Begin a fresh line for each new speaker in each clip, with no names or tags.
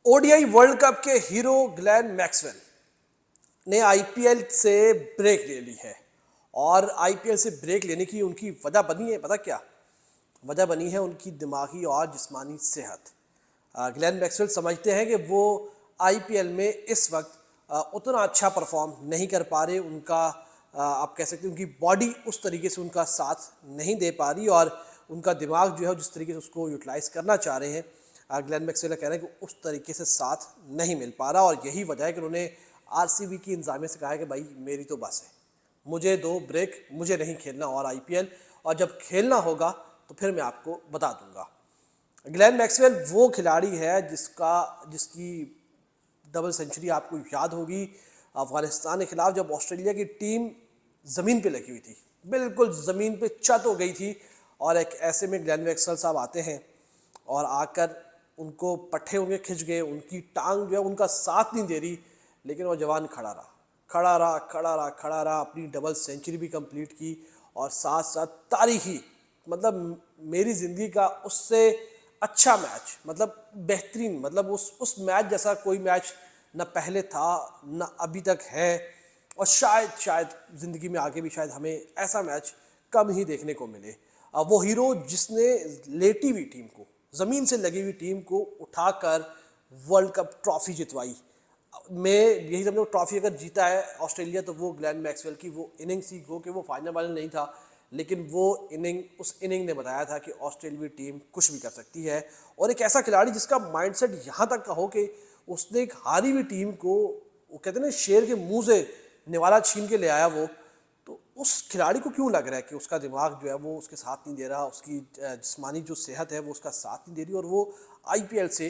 ODI world cup के hero Glenn Maxwell ने IPL से ब्रेक ले ली है। और आईपीएल से ब्रेक लेने की उनकी वजह बनी है, पता क्या वजह बनी है? उनकी दिमागी और जिस्मानी सेहत। ग्लेन मैक्सवेल समझते हैं कि वो आईपीएल में इस वक्त उतना अच्छा परफॉर्म नहीं कर पा रहे। उनका आप कह सकते हैं उनकी बॉडी उस तरीके से उनका साथ नहीं दे पा रही, और उनका दिमाग जो है जिस तरीके से उसको यूटिलाइज करना चाह रहे हैं, ग्लेन मैक्सवेल का कहना है कि उस तरीके से साथ नहीं मिल पा रहा। और यही वजह है कि उन्होंने आरसीबी की इंतजामिया से कहा है कि भाई मेरी तो बस है, मुझे दो ब्रेक, मुझे नहीं खेलना और आईपीएल, और जब खेलना होगा तो फिर मैं आपको बता दूंगा। ग्लेन मैक्सवेल वो खिलाड़ी है जिसकी डबल सेंचुरी आपको याद होगी अफगानिस्तान के खिलाफ, जब ऑस्ट्रेलिया की टीम ज़मीन पे लगी हुई थी, बिल्कुल ज़मीन पे चत हो गई थी। और एक ऐसे में ग्लेन मैक्सवेल साहब आते हैं और आकर उनको पट्टे होंगे खिंच गए, उनकी टांग जो है उनका साथ नहीं दे रही, लेकिन वो जवान खड़ा रहा, खड़ा रहा, खड़ा रहा, खड़ा रहा, अपनी डबल सेंचुरी भी कंप्लीट की। और साथ साथ तारीखी, मतलब मेरी ज़िंदगी का उससे अच्छा मैच, मतलब बेहतरीन, मतलब उस मैच जैसा कोई मैच न पहले था न अभी तक है, और शायद ज़िंदगी में आगे भी शायद हमें ऐसा मैच कम ही देखने को मिले। वो हीरो जिसने लेटी हुई टीम को, ज़मीन से लगी हुई टीम को उठाकर वर्ल्ड कप ट्रॉफी जितवाई। मैं यही समझो, ट्रॉफी अगर जीता है ऑस्ट्रेलिया तो वो ग्लेन मैक्सवेल की वो इनिंग्स ही, वो कि वो फाइनल नहीं था, लेकिन वो उस इनिंग ने बताया था कि ऑस्ट्रेलियाई टीम कुछ भी कर सकती है। और एक ऐसा खिलाड़ी जिसका माइंडसेट यहाँ तक का हो कि उसने एक हारी हुई टीम को, वो कहते हैं ना, शेर के मुंह से निवाला छीन के ले आया वो। तो उस खिलाड़ी को क्यों लग रहा है कि उसका दिमाग जो है वो उसके साथ नहीं दे रहा, उसकी जिस्मानी जो सेहत है वो उसका साथ नहीं दे रही, और वो आईपीएल से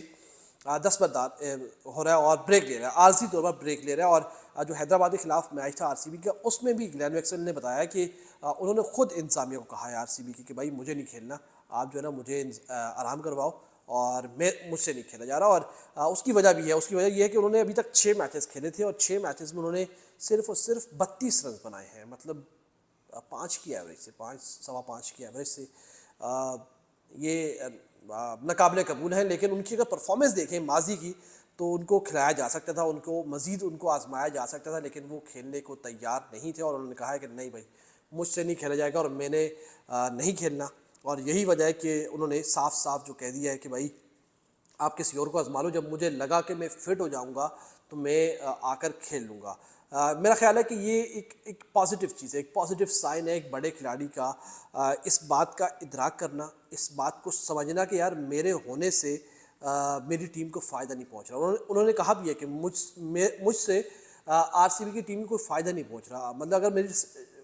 दस्तबरदार हो रहा है और ब्रेक ले रहा है, आरसी तौर पर ब्रेक ले रहा है। और जो हैदराबाद के खिलाफ मैच था आरसीबी का, उसमें भी ग्लेन मैक्सवेल ने बताया कि उन्होंने खुद इंतजामिया को कहा है आरसीबी की कि भाई मुझे नहीं खेलना, आप जो है ना मुझे आराम करवाओ, और मुझसे नहीं खेला जा रहा। और उसकी वजह भी है, उसकी वजह यह है कि उन्होंने अभी तक 6 मैचेस खेले थे, और 6 मैचेस में उन्होंने सिर्फ और सिर्फ 32 रन बनाए हैं, मतलब 5 की एवरेज से, 5 सवा 5 की एवरेज से। ये नाकाबिले कबूल है, लेकिन उनकी अगर परफॉर्मेंस देखें माजी की, तो उनको खिलाया जा सकता था, उनको मज़ीद उनको आजमाया जा सकता था, लेकिन वो खेलने को तैयार नहीं थे। और उन्होंने कहा है कि नहीं भाई, मुझसे नहीं खेला जाएगा और मैंने नहीं खेलना। और यही वजह है कि उन्होंने साफ साफ जो कह दिया है कि भाई आप किसी और को आजमा लो, जब मुझे लगा कि मैं फिट हो जाऊंगा तो मैं आकर खेल लूँगा। मेरा ख्याल है कि ये एक पॉजिटिव चीज़ है, एक पॉजिटिव साइन है एक बड़े खिलाड़ी का। इस बात का इदराक करना, इस बात को समझना कि यार मेरे होने से मेरी टीम को फ़ायदा नहीं पहुंच रहा। उन्होंने कहा भी है कि मुझसे आरसीबी की टीम को कोई फ़ायदा नहीं पहुंच रहा, मतलब अगर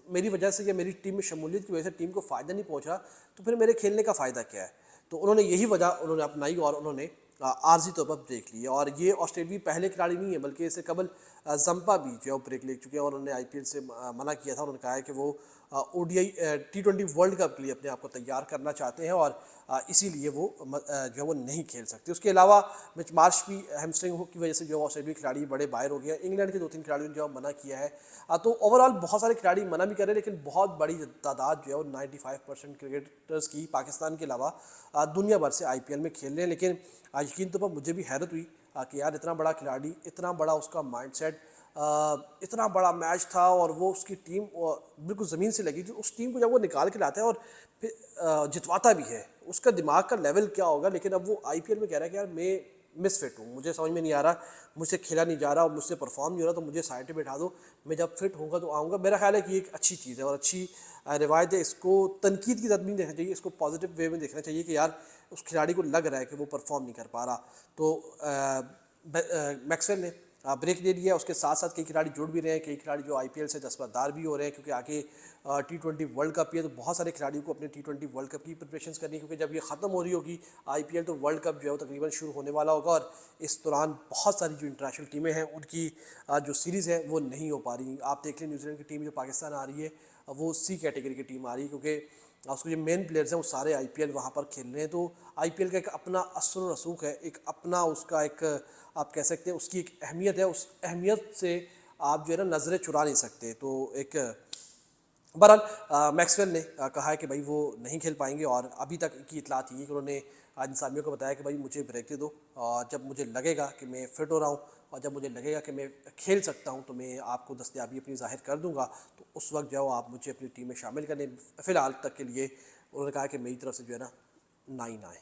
मेरी वजह से या मेरी टीम में शमूलियत की वजह से टीम को फ़ायदा नहीं पहुंच रहा, तो फिर मेरे खेलने का फ़ायदा क्या है? तो उन्होंने यही वजह उन्होंने अपनाई, और उन्होंने आर्जी तौर पर ब्रेक ली है। और ये ऑस्ट्रेलियाई पहले खिलाड़ी नहीं है, बल्कि इससे कबल जंपा भी जो है वो ब्रेक ले चुके हैं, और उन्होंने आईपीएल से मना किया था। उन्होंने कहा है कि वो ओडीआई T20 वर्ल्ड कप के लिए अपने आप को तैयार करना चाहते हैं, और इसीलिए वो जो है वो नहीं खेल सकते। उसके अलावा मिच मार्श भी हैमस्ट्रिंग की वजह से जो ऑस्ट्रेलियाई खिलाड़ी बड़े बाहर हो गया। इंग्लैंड के 2-3 खिलाड़ियों ने जो मना किया है। तो ओवरऑल बहुत सारे खिलाड़ी मना भी कर रहे हैं, लेकिन बहुत बड़ी तादाद जो है वो 95% क्रिकेटर्स की पाकिस्तान के अलावा दुनिया भर से आईपीएल में खेल रहे हैं। लेकिन यकीन तो पर मुझे भी हैरत हुई कि यार इतना बड़ा खिलाड़ी, इतना बड़ा उसका माइंडसेट, इतना बड़ा मैच था, और वो उसकी टीम बिल्कुल ज़मीन से लगी थी, उस टीम को जब वो निकाल के लाता है और फिर जितवाता भी है, उसका दिमाग का लेवल क्या होगा। लेकिन अब वो आईपीएल में कह रहा है कि यार मैं मिसफिट हूँ, मुझे समझ में नहीं आ रहा, मुझसे खेला नहीं जा रहा और मुझसे परफॉर्म नहीं हो रहा, तो मुझे साइड पे बैठा दो, मैं जब फिट होऊंगा तो आऊँगा। मेरा ख्याल है कि ये एक अच्छी चीज़ है और अच्छी रिवायत है। इसको तनकीद की तरफ नहीं देखना चाहिए, इसको पॉजिटिव वे में देखना चाहिए कि यार उस खिलाड़ी को लग रहा है कि वो परफॉर्म नहीं कर पा रहा। तो मैक्सवेल ने ब्रेक ले लिया। उसके साथ साथ कई खिलाड़ी जुड़ भी रहे हैं, कई खिलाड़ी जो आईपीएल से दस्तबरदार भी हो रहे हैं, क्योंकि आगे T20 वर्ल्ड कप है, तो बहुत सारे खिलाड़ियों को अपने T20 वर्ल्ड कप की प्रिपरेशंस करनी है, क्योंकि जब ये ख़त्म हो रही होगी आईपीएल, तो वर्ल्ड कप जो है वो तकरीबन शुरू होने वाला होगा। और इस दौरान बहुत सारी जो इंटरनेशनल टीमें हैं उनकी जो सीरीज़ है वो नहीं हो पा रही। आप देख लें न्यूजीलैंड की टीम जो पाकिस्तान आ रही है, वो सी कैटेगरी की टीम आ रही है, क्योंकि उसके जो मेन प्लेयर्स हैं वो सारे आईपीएल वहाँ पर खेल रहे हैं। तो आईपीएल का एक अपना असर रसूख है, एक अपना उसका एक आप कह सकते हैं उसकी एक अहमियत है, उस अहमियत से आप जो है ना नज़रें चुरा नहीं सकते। तो एक बहरहाल मैक्सवेल ने कहा है कि भाई वो नहीं खेल पाएंगे और अभी तक की इतला थी कि उन्होंने इंसामियों को बताया कि भाई मुझे ब्रेक दे दो और जब मुझे लगेगा कि मैं फिट हो रहा हूँ और जब मुझे लगेगा कि मैं खेल सकता हूँ तो मैं आपको दस्तयाबी अपनी ज़ाहिर कर दूंगा। तो उस वक्त जो है वो आप मुझे अपनी टीम में शामिल करें। फ़िलहाल तक के लिए उन्होंने कहा कि मेरी तरफ से जो है ना ही ना आए।